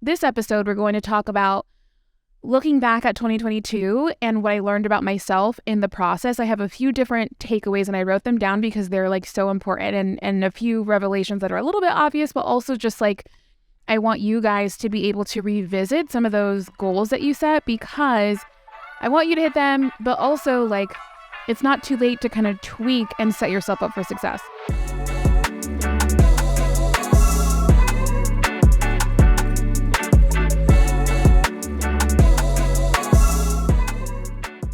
This episode, we're going to talk about looking back at 2022 and what I learned about myself in the process. I have a few different takeaways and I wrote them down because they're like so important and a few revelations that are a little bit obvious, but also just like I want you guys to be able to revisit some of those goals that you set because I want you to hit them, but also like it's not too late to kind of tweak and set yourself up for success.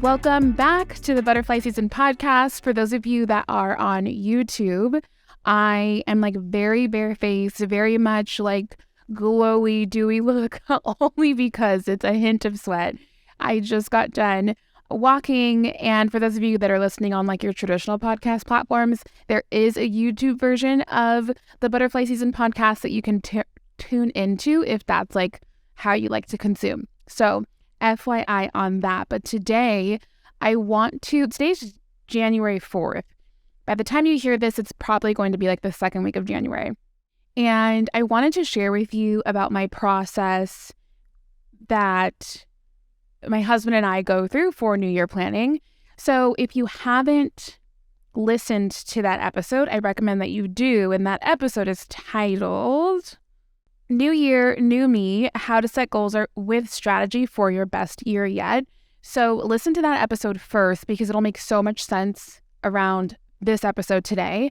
Welcome back to the Butterfly Season podcast. For those of you that are on YouTube, I am like very barefaced, very much like glowy, dewy look, only because it's a hint of sweat. I just got done walking, and for those of you that are listening on like your traditional podcast platforms, there is a YouTube version of the Butterfly Season podcast that you can tune into if that's like how you like to consume. So FYI on that. But today today's January 4th. By the time you hear this, it's probably going to be like the second week of January. And I wanted to share with you about my process that my husband and I go through for New Year planning. So if you haven't listened to that episode, I recommend that you do. And that episode is titled New Year, New Me, How to Set Goals with Strategy for Your Best Year Yet. So listen to that episode first because it'll make so much sense around this episode today.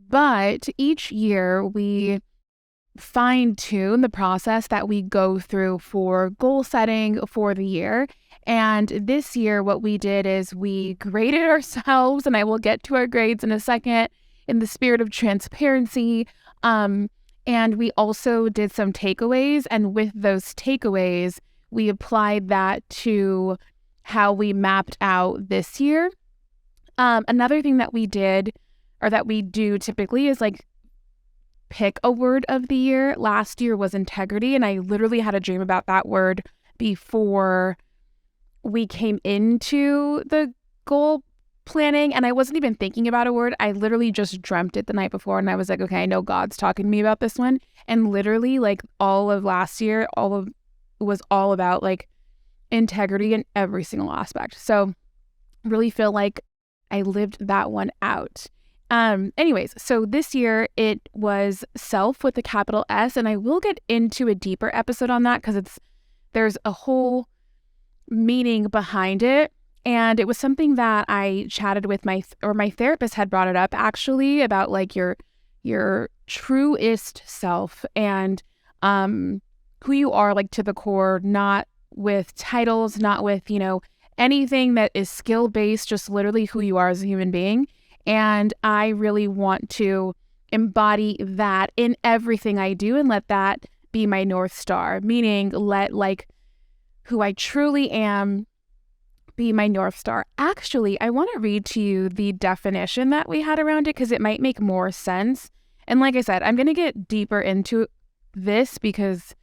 But each year we fine-tune the process that we go through for goal setting for the year. And this year what we did is we graded ourselves, and I will get to our grades in a second in the spirit of transparency. And we also did some takeaways, and with those takeaways, we applied that to how we mapped out this year. Another thing that we did, or that we do typically, is like pick a word of the year. Last year was integrity, and I literally had a dream about that word before we came into the goal planning, and I wasn't even thinking about a word. I literally just dreamt it the night before, and I was like, okay, I know God's talking to me about this one. And literally like all of last year, was all about like integrity in every single aspect. So really feel like I lived that one out. Anyways, so this year it was self with a capital S, and I will get into a deeper episode on that because there's a whole meaning behind it. And it was something that I chatted with my therapist had brought it up actually about like your truest self and who you are like to the core, not with titles, not with, anything that is skill-based, just literally who you are as a human being. And I really want to embody that in everything I do and let that be my North Star, meaning let like who I truly am be my North Star. Actually, I want to read to you the definition that we had around it because it might make more sense. And like I said, I'm going to get deeper into this because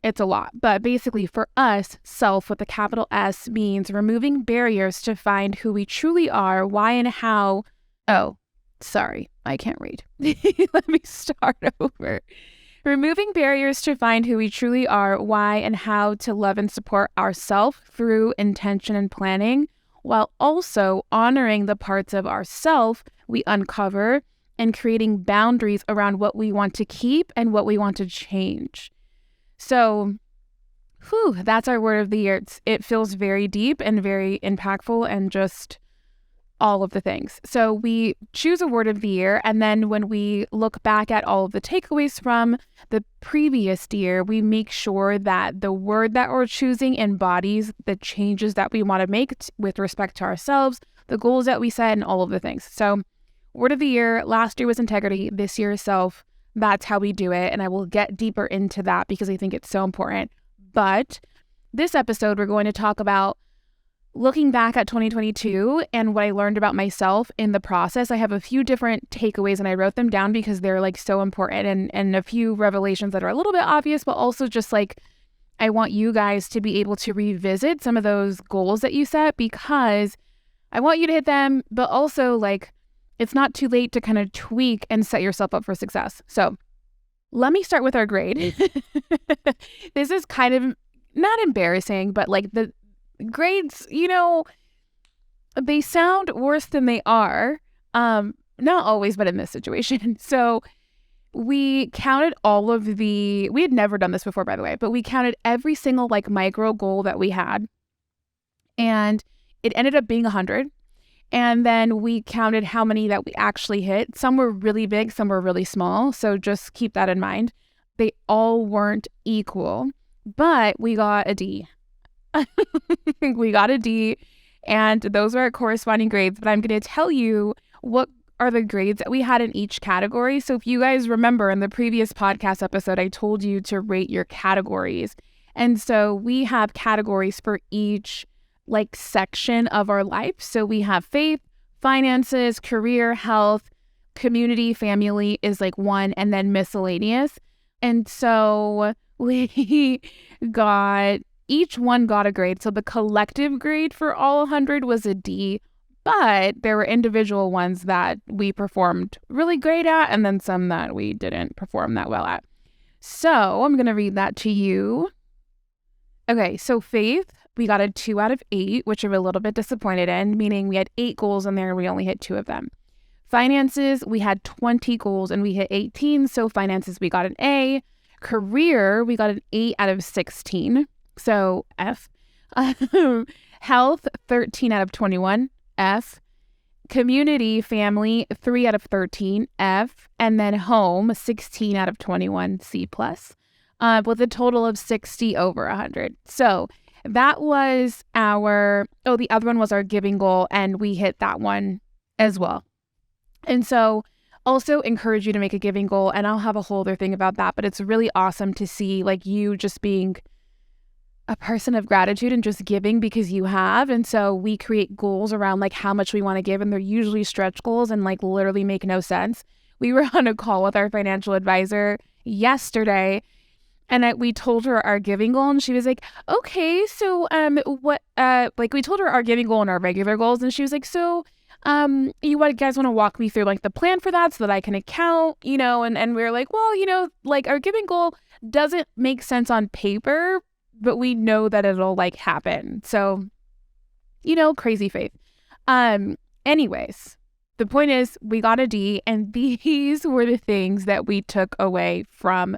it's a lot. But basically for us, self with a capital S means removing barriers to find who we truly are, why and how. Oh, sorry, I can't read. Let me start over. Removing barriers to find who we truly are, why and how to love and support ourselves through intention and planning, while also honoring the parts of ourself we uncover and creating boundaries around what we want to keep and what we want to change. So, that's our word of the year. It feels very deep and very impactful and just all of the things. So we choose a word of the year, and then when we look back at all of the takeaways from the previous year, we make sure that the word that we're choosing embodies the changes that we want to make with respect to ourselves, the goals that we set, and all of the things. So word of the year, last year was integrity, this year is self. That's how we do it, and I will get deeper into that because I think it's so important. But this episode, we're going to talk about looking back at 2022 and what I learned about myself in the process. I have a few different takeaways and I wrote them down because they're like so important and a few revelations that are a little bit obvious, but also just like I want you guys to be able to revisit some of those goals that you set because I want you to hit them, but also like it's not too late to kind of tweak and set yourself up for success. So let me start with our grade. this is kind of not embarrassing, but like the grades, they sound worse than they are. Not always, but in this situation. So we counted we had never done this before, by the way, but we counted every single like micro goal that we had. And it ended up being 100. And then we counted how many that we actually hit. Some were really big, some were really small. So just keep that in mind. They all weren't equal, but we got a D. We got a D, and those were our corresponding grades. But I'm going to tell you what are the grades that we had in each category. So if you guys remember in the previous podcast episode, I told you to rate your categories. And so we have categories for each like section of our life. So we have faith, finances, career, health, community, family is like one, and then miscellaneous. And so each one got a grade. So the collective grade for all 100 was a D, but there were individual ones that we performed really great at, and then some that we didn't perform that well at. So I'm going to read that to you. Okay, so faith, we got a 2 out of 8, which I'm a little bit disappointed in, meaning we had 8 goals in there and we only hit 2 of them. Finances, we had 20 goals and we hit 18, so finances, we got an A. Career, we got an 8 out of 16, so F. Health, 13 out of 21, F. Community, family, 3 out of 13, F. And then home, 16 out of 21, C+, with a total of 60 over 100. So that was the other one was our giving goal, and we hit that one as well. And so also encourage you to make a giving goal, and I'll have a whole other thing about that, but it's really awesome to see like you just being a person of gratitude and just giving because you have. And so we create goals around like how much we want to give, and they're usually stretch goals and like literally make no sense. We were on a call with our financial advisor yesterday, and we told her our giving goal, and she was like, okay, so we told her our giving goal and our regular goals, and she was like, so you guys want to walk me through like the plan for that so that I can account, and we were like, well, like our giving goal doesn't make sense on paper, but we know that it'll like happen. So, crazy faith. Anyways, the point is we got a D, and these were the things that we took away from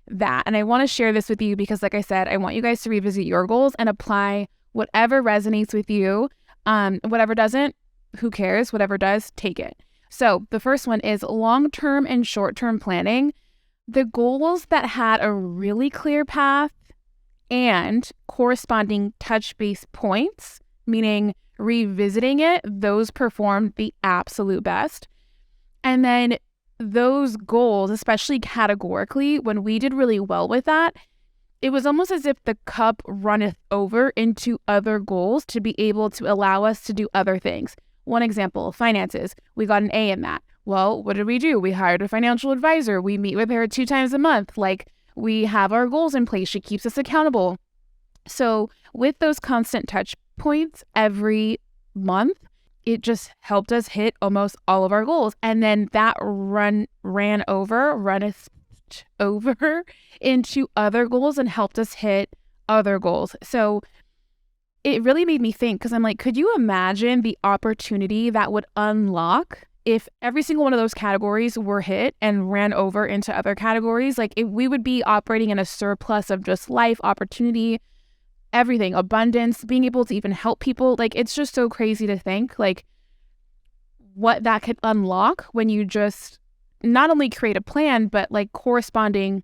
that. And I want to share this with you because, like I said, I want you guys to revisit your goals and apply whatever resonates with you. Whatever doesn't, who cares? Whatever does, take it. So the first one is long-term and short-term planning. The goals that had a really clear path and corresponding touch-base points, meaning revisiting it, those performed the absolute best. And then those goals, especially categorically, when we did really well with that, it was almost as if the cup runneth over into other goals to be able to allow us to do other things. One example, finances. We got an A in that. Well, what did we do? We hired a financial advisor. We meet with her 2 times a month. Like, we have our goals in place. She keeps us accountable. So with those constant touch points every month, it just helped us hit almost all of our goals. And then that runneth over into other goals and helped us hit other goals. So it really made me think, because I'm like, could you imagine the opportunity that would unlock if every single one of those categories were hit and ran over into other categories? Like, if we would be operating in a surplus of just life, opportunity, everything, abundance, being able to even help people. Like, it's just so crazy to think like what that could unlock when you just not only create a plan, but like corresponding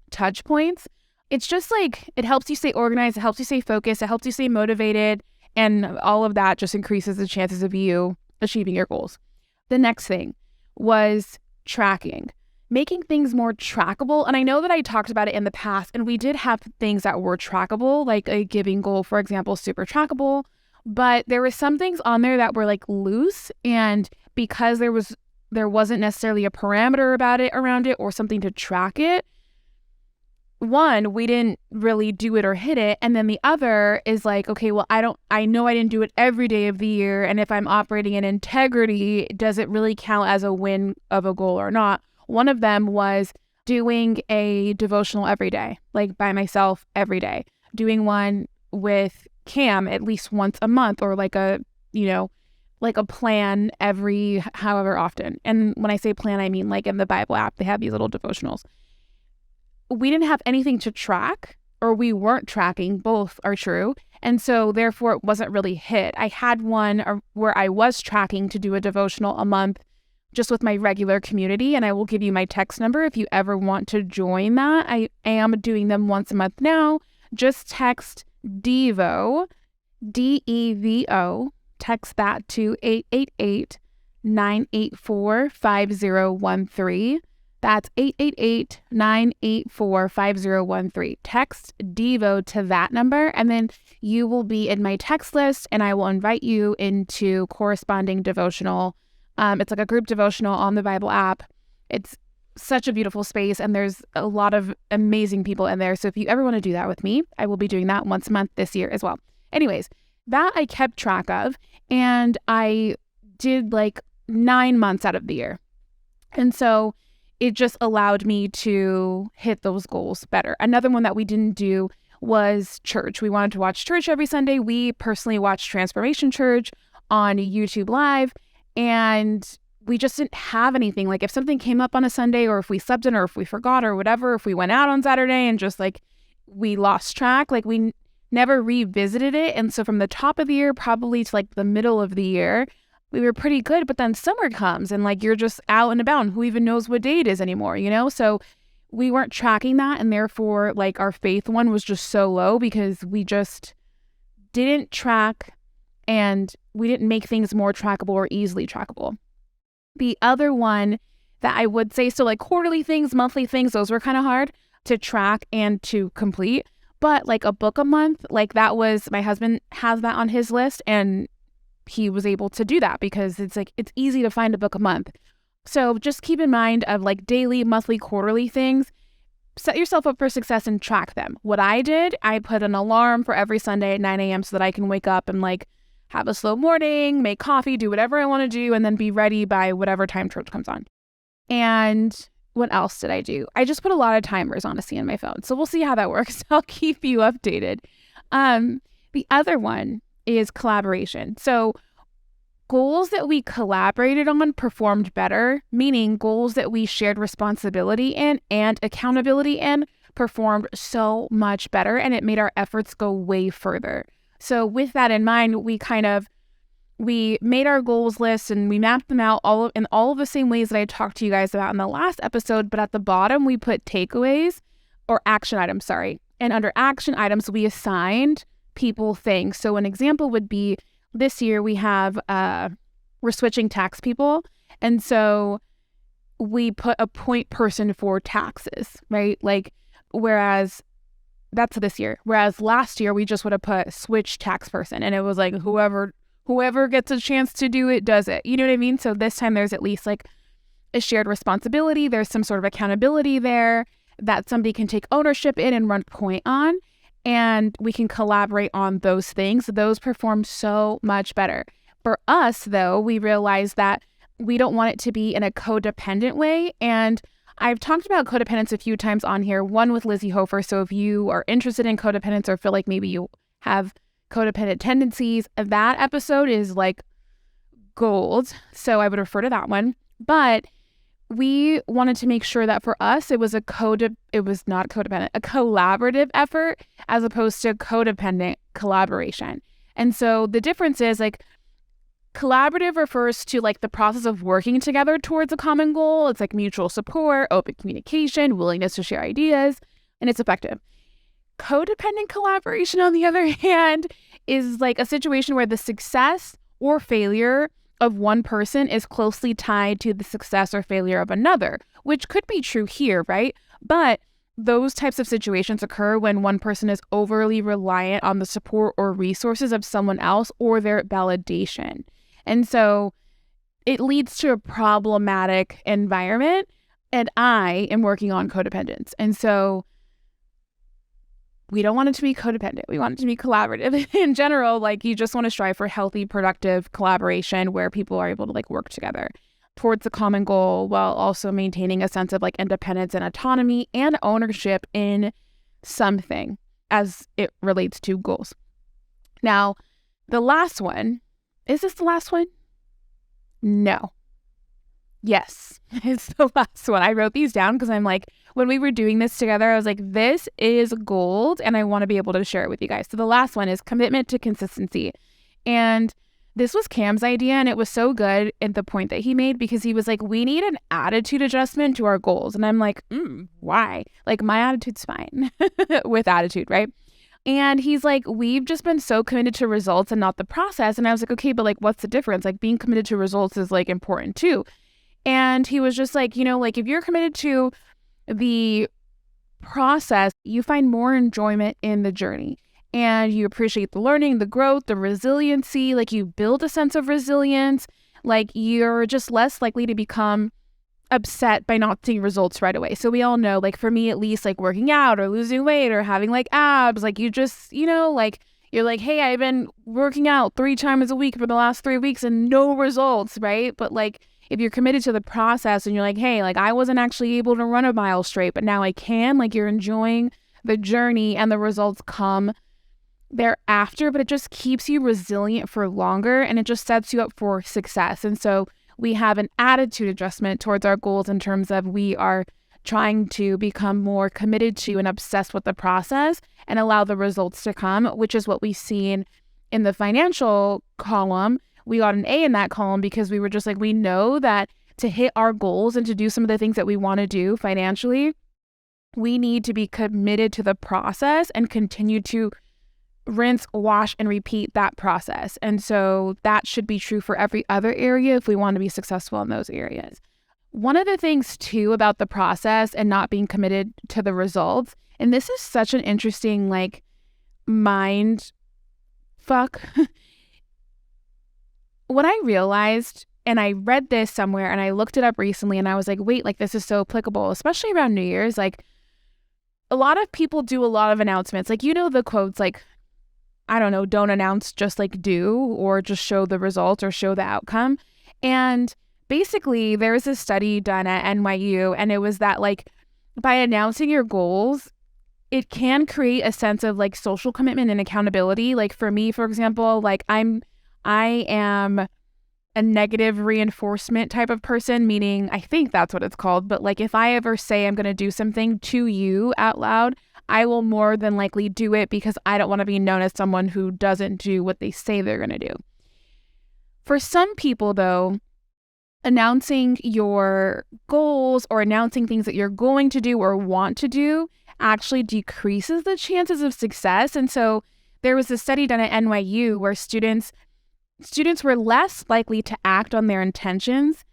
touch points. It's just like, it helps you stay organized, it helps you stay focused, it helps you stay motivated, and all of that just increases the chances of you achieving your goals. The next thing was tracking, making things more trackable. And I know that I talked about it in the past, and we did have things that were trackable, like a giving goal, for example, super trackable, but there were some things on there that were like loose, and because there wasn't necessarily a parameter around it or something to track it, one, we didn't really do it or hit it. And then the other is like, okay, well, I know I didn't do it every day of the year. And if I'm operating in integrity, does it really count as a win of a goal or not? One of them was doing a devotional every day, like by myself every day, doing one with Cam at least once a month, or like a plan every however often. And when I say plan, I mean like in the Bible app, they have these little devotionals. We didn't have anything to track, or we weren't tracking, both are true. And so therefore it wasn't really hit. I had one where I was tracking to do a devotional a month just with my regular community. And I will give you my text number if you ever want to join that. I am doing them once a month now. Just text DEVO, DEVO, text that to 888-984-5013. That's 888-984-5013. Text DEVO to that number, and then you will be in my text list, and I will invite you into corresponding devotional. It's like a group devotional on the Bible app. It's such a beautiful space, and there's a lot of amazing people in there. So if you ever want to do that with me, I will be doing that once a month this year as well. Anyways, that I kept track of, and I did like 9 months out of the year. And so it just allowed me to hit those goals better. Another one that we didn't do was church. We wanted to watch church every Sunday. We personally watched Transformation Church on YouTube Live, and we just didn't have anything. Like if something came up on a Sunday, or if we slept in, or if we forgot, or whatever, if we went out on Saturday and just like we lost track, like we never revisited it. And so from the top of the year probably to like the middle of the year, we were pretty good. But then summer comes and like you're just out and about, and who even knows what day it is anymore, So we weren't tracking that, and therefore like our faith one was just so low because we just didn't track, and we didn't make things more trackable or easily trackable. The other one that I would say, so like quarterly things, monthly things, those were kind of hard to track and to complete. But like a book a month, like that was, my husband has that on his list, and he was able to do that because it's easy to find a book a month. So just keep in mind of like daily, monthly, quarterly things. Set yourself up for success and track them. What I did, I put an alarm for every Sunday at 9 a.m. so that I can wake up and like have a slow morning, make coffee, do whatever I want to do, and then be ready by whatever time church comes on. And what else did I do? I just put a lot of timers, honestly, on my phone. So we'll see how that works. I'll keep you updated. The other one is collaboration. So goals that we collaborated on performed better, meaning goals that we shared responsibility in and accountability in performed so much better, and it made our efforts go way further. So with that in mind, we made our goals list and we mapped them out in all of the same ways that I talked to you guys about in the last episode, but at the bottom we put takeaways or action items, And under action items, we assigned people things. So an example would be this year we have, we're switching tax people. And so we put a point person for taxes, right? Like, whereas that's this year. Whereas last year we just would have put switch tax person, and it was like whoever gets a chance to do it does it. You know what I mean? So this time there's at least like a shared responsibility. There's some sort of accountability there that somebody can take ownership in and run point on, and we can collaborate on those things. Those perform so much better. For us, though, we realized that we don't want it to be in a codependent way. And I've talked about codependence a few times on here, one with Lizzie Hofer. So if you are interested in codependence or feel like maybe you have codependent tendencies, that episode is like gold. So I would refer to that one. But we wanted to make sure that for us, it was a collaborative effort as opposed to codependent collaboration. And so the difference is like collaborative refers to like the process of working together towards a common goal. It's like mutual support, open communication, willingness to share ideas, and it's effective. Codependent collaboration, on the other hand, is like a situation where the success or failure of one person is closely tied to the success or failure of another, which could be true here, right? But those types of situations occur when one person is overly reliant on the support or resources of someone else or their validation. And so it leads to a problematic environment, and I am working on codependence. And so we don't want it to be codependent. We want it to be collaborative. In general, like you just want to strive for healthy, productive collaboration where people are able to like work together. towards a common goal while also maintaining a sense of like independence and autonomy and ownership in something as it relates to goals. Now, the last one, is this the last one? No. Yes, it's the last one. I wrote these down because I'm like, when we were doing this together, I was like, this is gold and I want to be able to share it with you guys. So the last one is commitment to consistency. And this was Cam's idea, and it was so good at the point that he made, because he was like, we need an attitude adjustment to our goals. And I'm like, why? Like, my attitude's fine with attitude, right? And he's like, we've just been so committed to results and not the process. And I was like, okay, but like, what's the difference? Like, being committed to results is like important too. And he was just like, like if you're committed to the process, you find more enjoyment in the journey. And you appreciate the learning, the growth, the resiliency, like you build a sense of resilience, like you're just less likely to become upset by not seeing results right away. So we all know, like for me at least, like working out or losing weight or having like abs, like you just, like you're like, hey, I've been working out 3 times a week for the last 3 weeks and no results, right? But like if you're committed to the process and you're like, hey, like I wasn't actually able to run a mile straight, but now I can, like you're enjoying the journey and the results come thereafter, but it just keeps you resilient for longer and it just sets you up for success. And so we have an attitude adjustment towards our goals in terms of we are trying to become more committed to and obsessed with the process and allow the results to come, which is what we've seen in the financial column. We got an A in that column because we were just like, we know that to hit our goals and to do some of the things that we want to do financially, we need to be committed to the process and continue to rinse, wash, and repeat that process. And so that should be true for every other area if we want to be successful in those areas. One of the things too about the process and not being committed to the results, and this is such an interesting like mind fuck. What I realized, and I read this somewhere and I looked it up recently and I was like, wait, like this is so applicable, especially around New Year's. Like a lot of people do a lot of announcements. Like, the quotes like, I don't know, don't announce, just like do, or just show the results or show the outcome. And basically there was a study done at NYU and it was that like by announcing your goals, it can create a sense of like social commitment and accountability. Like for me, for example, like I am a negative reinforcement type of person, meaning I think that's what it's called. But like if I ever say I'm going to do something to you out loud, I will more than likely do it because I don't want to be known as someone who doesn't do what they say they're going to do. For some people, though, announcing your goals or announcing things that you're going to do or want to do actually decreases the chances of success. And so there was a study done at NYU where students were less likely to act on their intentions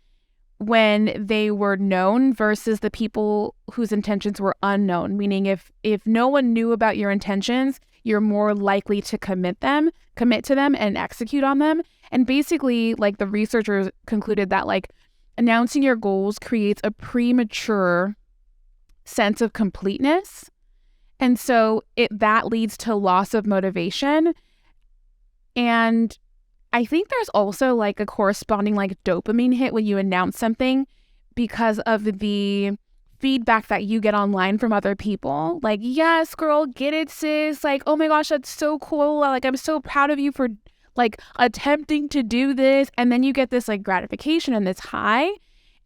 when they were known versus the people whose intentions were unknown. Meaning if no one knew about your intentions, you're more likely to commit to them and execute on them. And basically, like the researchers concluded that like announcing your goals creates a premature sense of completeness. And so that leads to loss of motivation. And I think there's also like a corresponding like dopamine hit when you announce something because of the feedback that you get online from other people. Like, yes, girl, get it, sis. Like, oh my gosh, that's so cool. Like, I'm so proud of you for like attempting to do this. And then you get this like gratification and this high.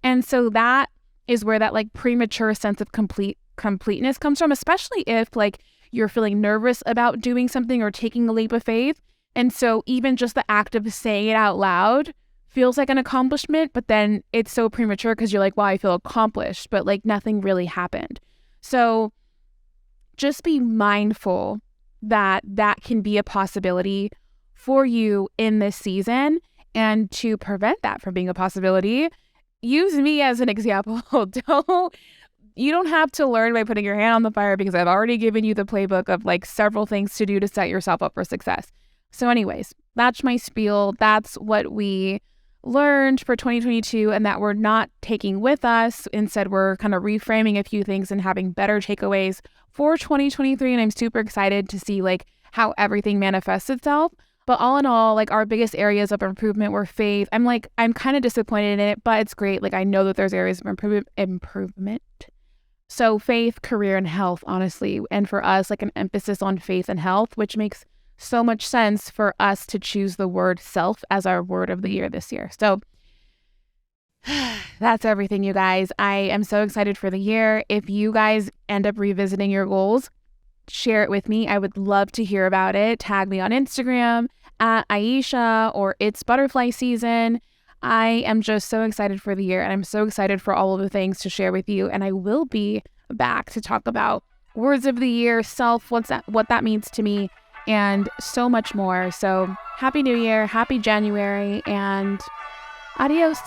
And so that is where that like premature sense of completeness comes from, especially if like you're feeling nervous about doing something or taking a leap of faith. And so even just the act of saying it out loud feels like an accomplishment, but then it's so premature because you're like, wow, I feel accomplished, but like nothing really happened. So just be mindful that can be a possibility for you in this season. And to prevent that from being a possibility, use me as an example. You don't have to learn by putting your hand on the fire because I've already given you the playbook of like several things to do to set yourself up for success. So anyways, that's my spiel. That's what we learned for 2022 and that we're not taking with us. Instead, we're kind of reframing a few things and having better takeaways for 2023. And I'm super excited to see like how everything manifests itself. But all in all, like our biggest areas of improvement were faith. I'm kind of disappointed in it, but it's great. Like I know that there's areas of improvement. So faith, career, and health, honestly. And for us, like an emphasis on faith and health, which makes so much sense for us to choose the word self as our word of the year this year. So that's everything, you guys. I am so excited for the year. If you guys end up revisiting your goals, share it with me. I would love to hear about it. Tag me on Instagram at Aisha or It's Butterfly Season. I am just so excited for the year, and I'm so excited for all of the things to share with you. And I will be back to talk about words of the year, self, what that means to me, and so much more. So happy New Year, happy January, and adios.